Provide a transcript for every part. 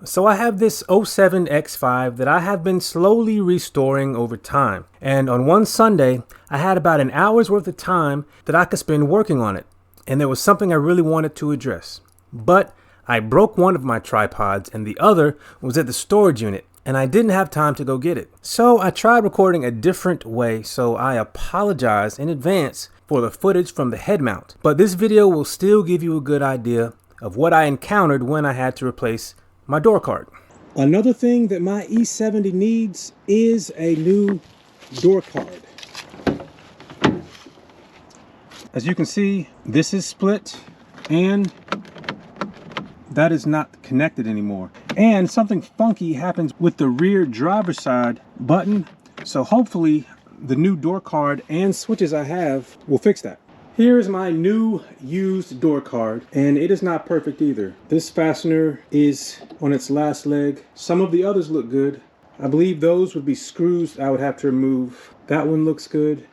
So I have this 07 X5 that I have been slowly restoring over time. And on one Sunday, I had about an hour's worth of time that I could spend working on it. And there was something I really wanted to address. But I broke one of my tripods and the other was at the storage unit and I didn't have time to go get it. So I tried recording a different way, so I apologize in advance for the footage from the head mount. But this video will still give you a good idea of what I encountered when I had to replace my door card. Another thing that my E70 needs is a new door card. As you can see, this is split and that is not connected anymore. And something funky happens with the rear driver's side button. So hopefully the new door card and switches I have will fix that. Here's my new used door card, and it is not perfect either. This fastener is on its last leg. Some of the others look good. I believe those would be screws I would have to remove. That one looks good.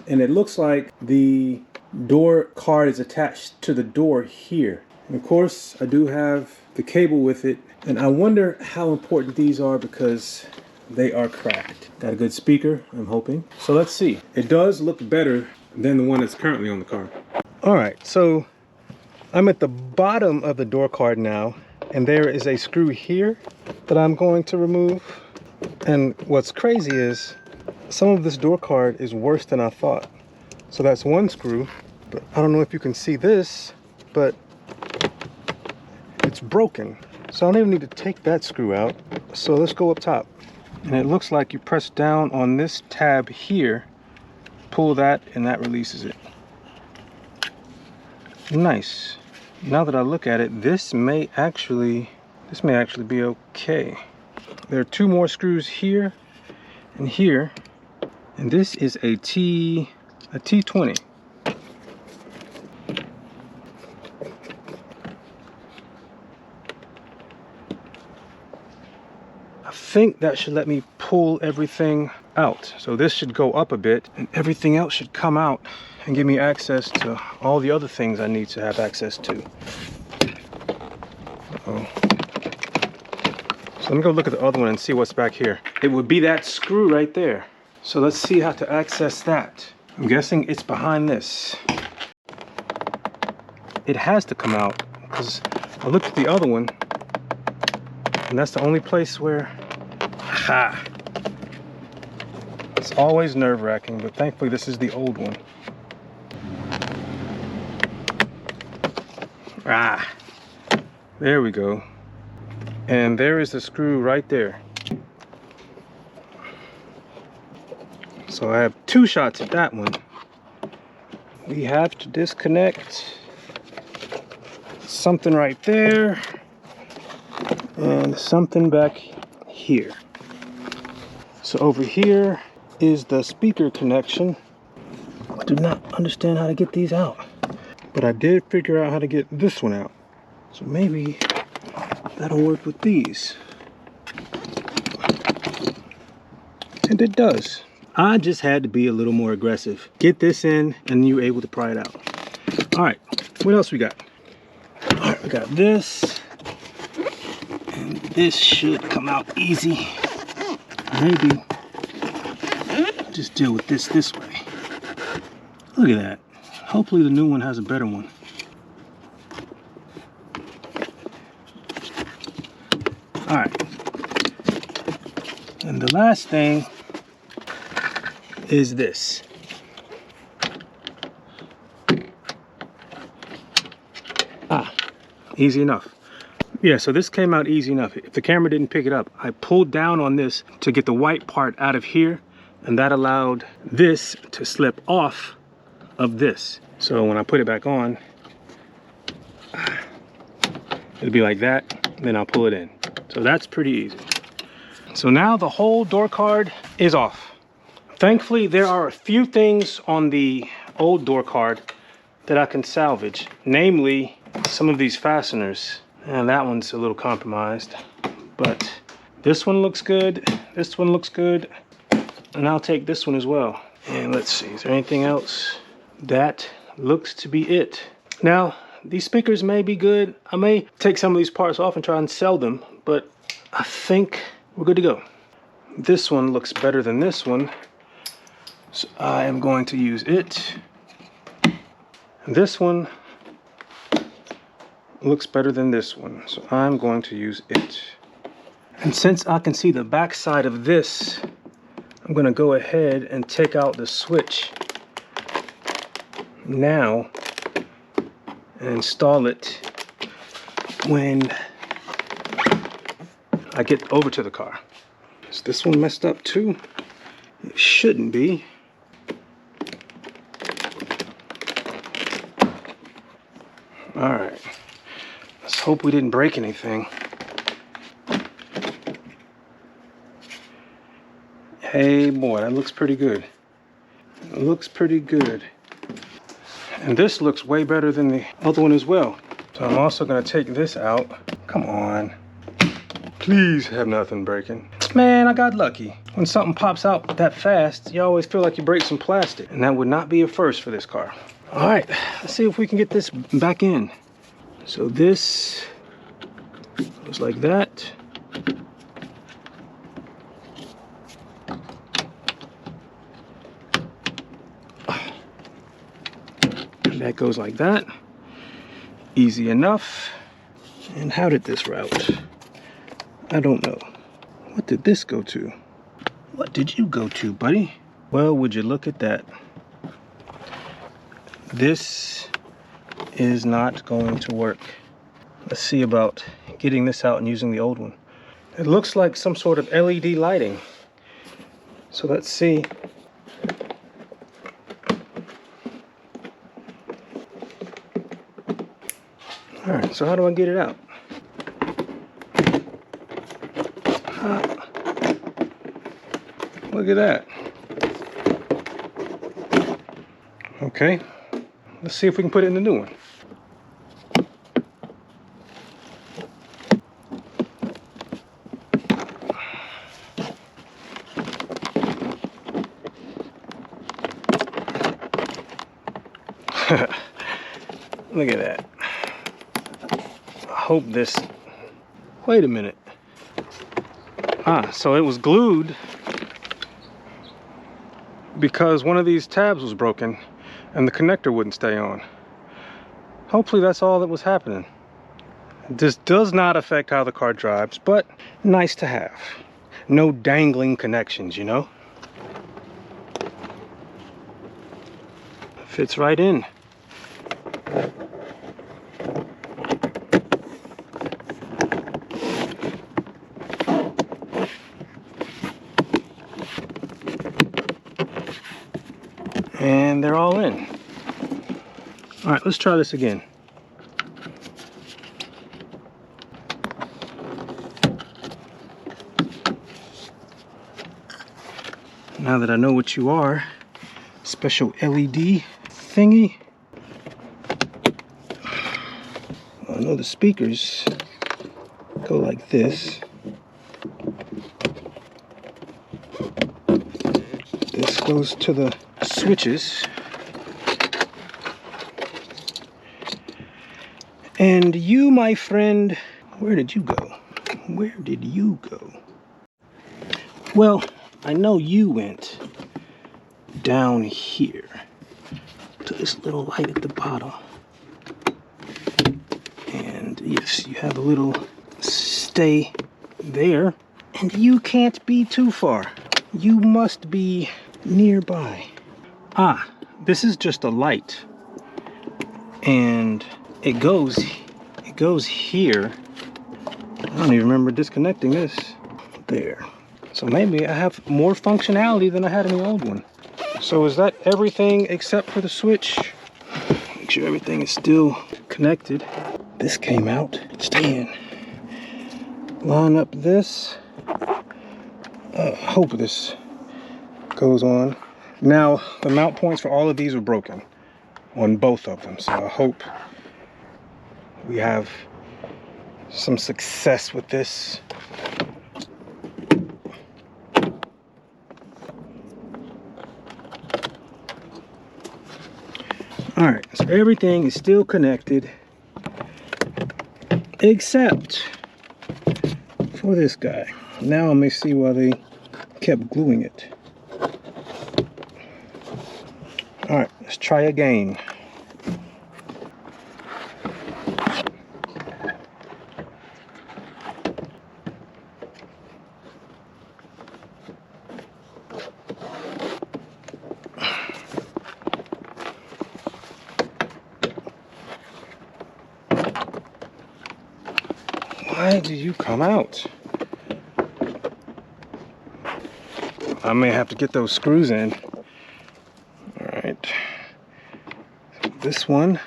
And it looks like the door card is attached to the door here. And of course, I do have the cable with it. And I wonder how important these are because they are cracked. Got a good speaker, I'm hoping. So let's see. It does look better than the one that's currently on the car. All right, so I'm at the bottom of the door card now, and there is a screw here that I'm going to remove. And what's crazy is some of this door card is worse than I thought. So that's one screw, but I don't know if you can see this, but it's broken. So I don't even need to take that screw out. So let's go up top. And it looks like you press down on this tab here, pull that, and that releases it. Nice. Now that I look at it, this may actually be okay. There are two more screws here and here, and this is a T20. I think that should let me pull everything out. So this should go up a bit and everything else should come out and give me access to all the other things I need to have access to. Uh-oh. So let me go look at the other one and see what's back here. It would be that screw right there. So let's see how to access that. I'm guessing it's behind this. It has to come out because I looked at the other one and that's the only place where, aha. It's always nerve-wracking, but thankfully this is the old one. Ah, there we go. And there is the screw right there. So I have two shots at that one. We have to disconnect something right there and something back here. So over here is the speaker connection. I do not understand how to get these out, but I did figure out how to get this one out. So maybe that'll work with these. And it does. I just had to be a little more aggressive. Get this in and you're able to pry it out. All right, what else we got? All right, we got this. And this should come out easy. Maybe just deal with this way. Look at that. Hopefully the new one has a better one. All right. And the last thing is this. Ah, easy enough. Yeah, so this came out easy enough. If the camera didn't pick it up, I pulled down on this to get the white part out of here, and that allowed this to slip off of this. So when I put it back on, it'll be like that, and then I'll pull it in. So that's pretty easy. So now the whole door card is off. Thankfully, there are a few things on the old door card that I can salvage, namely some of these fasteners. And that one's a little compromised, but this one looks good, this one looks good, and I'll take this one as well. And let's see, is there anything else? That looks to be it. Now, these speakers may be good. I may take some of these parts off and try and sell them, but I think we're good to go. This one looks better than this one, so I am going to use it. And this one looks better than this one, so I'm going to use it. And since I can see the back side of this, I'm going to go ahead and take out the switch now and install it when I get over to the car. Is this one messed up too? It shouldn't be. All right, let's hope we didn't break anything. Hey boy, that looks pretty good. It looks pretty good. And this looks way better than the other one as well. So I'm also gonna take this out. Come on. Please have nothing breaking. Man, I got lucky. When something pops out that fast, you always feel like you break some plastic. And that would not be a first for this car. All right, let's see if we can get this back in. So this goes like that. And that goes like that. Easy enough. And how did this route? I don't know. What did this go to? What did you go to, buddy? Well, would you look at that? This is not going to work. Let's see about getting this out and using the old one. It looks like some sort of LED lighting. So let's see. All right, so how do I get it out? Look at that. Okay, let's see if we can put it in the new one. Look at that. I hope this... Wait a minute. So it was glued because one of these tabs was broken and the connector wouldn't stay on. Hopefully that's all that was happening. This does not affect how the car drives, but nice to have. No dangling connections, you know? Fits right in. And they're all in. All right, let's try this again. Now that I know what you are, special LED thingy. Well, I know the speakers go like this. This goes to the switches. And you, my friend, where did you go? Where did you go? Well, I know you went down here to this little light at the bottom. And yes, you have a little stay there. And you can't be too far. You must be nearby. This is just a light. And it goes here. I don't even remember disconnecting this. There. So maybe I have more functionality than I had in the old one. So is that everything except for the switch? Make sure everything is still connected. This came out. Stay in. Line up this. Hope this goes on. Now, the mount points for all of these are broken on both of them. So I hope we have some success with this. All right, so everything is still connected except for this guy. Now I may see why they kept gluing it. Alright, let's try again. Why did you come out? I may have to get those screws in. Alright. This one,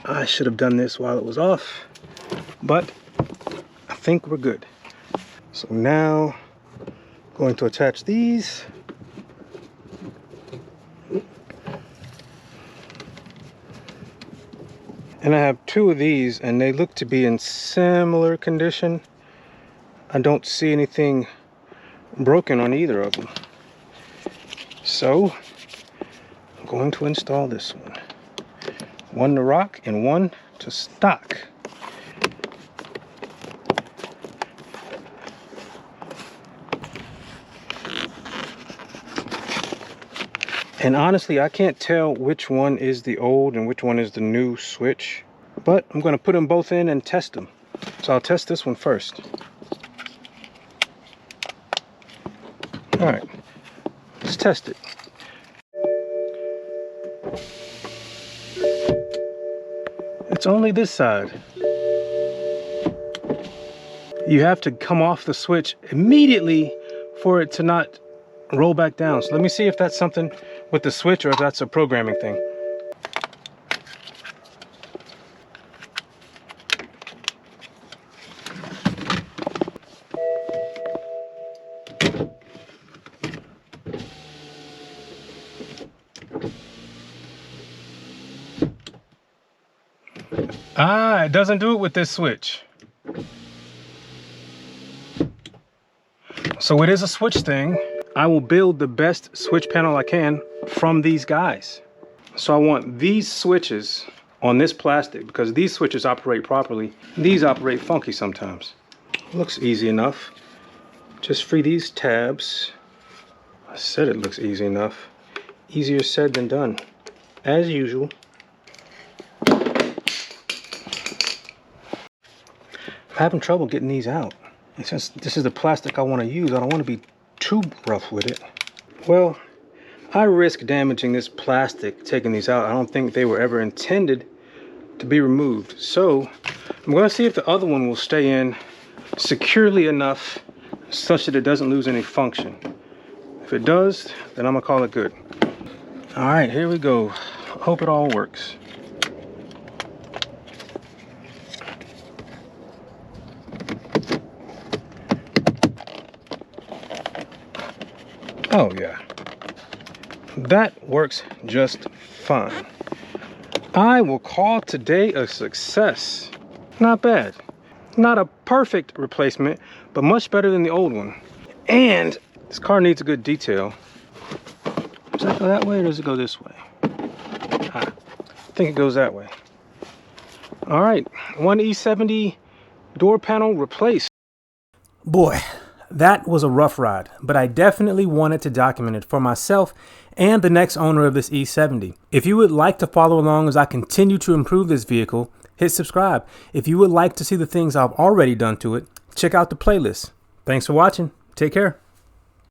I should have done this while it was off, but I think we're good. So now, going to attach these. And I have two of these, and they look to be in similar condition. I don't see anything broken on either of them. So, I'm going to install this one. One to rock and one to stock. And honestly, I can't tell which one is the old and which one is the new switch, but I'm going to put them both in and test them. So I'll test this one first. All right, let's test it. It's only this side. You have to come off the switch immediately for it to not roll back down. So let me see if that's something with the switch or if that's a programming thing. Ah, it doesn't do it with this switch. So it is a switch thing. I will build the best switch panel I can from these guys. So I want these switches on this plastic because these switches operate properly. These operate funky sometimes. Looks easy enough. Just free these tabs. I said it looks easy enough. Easier said than done, as usual. I'm having trouble getting these out. And since this is the plastic I want to use, I don't want to be too rough with it. Well, I risk damaging this plastic taking these out. I don't think they were ever intended to be removed. So I'm going to see if the other one will stay in securely enough such that it doesn't lose any function. If it does, then I'm going to call it good. All right, here we go. Hope it all works. Oh yeah, that works just fine. I will call today a success. Not bad. Not a perfect replacement, but much better than the old one. And this car needs a good detail. Does that go that way or does it go this way? I think it goes that way. All right, one E70 door panel replaced. Boy, that was a rough ride, but I definitely wanted to document it for myself and the next owner of this E70. If you would like to follow along as I continue to improve this vehicle, hit subscribe. If you would like to see the things I've already done to it, check out the playlist. Thanks for watching. Take care.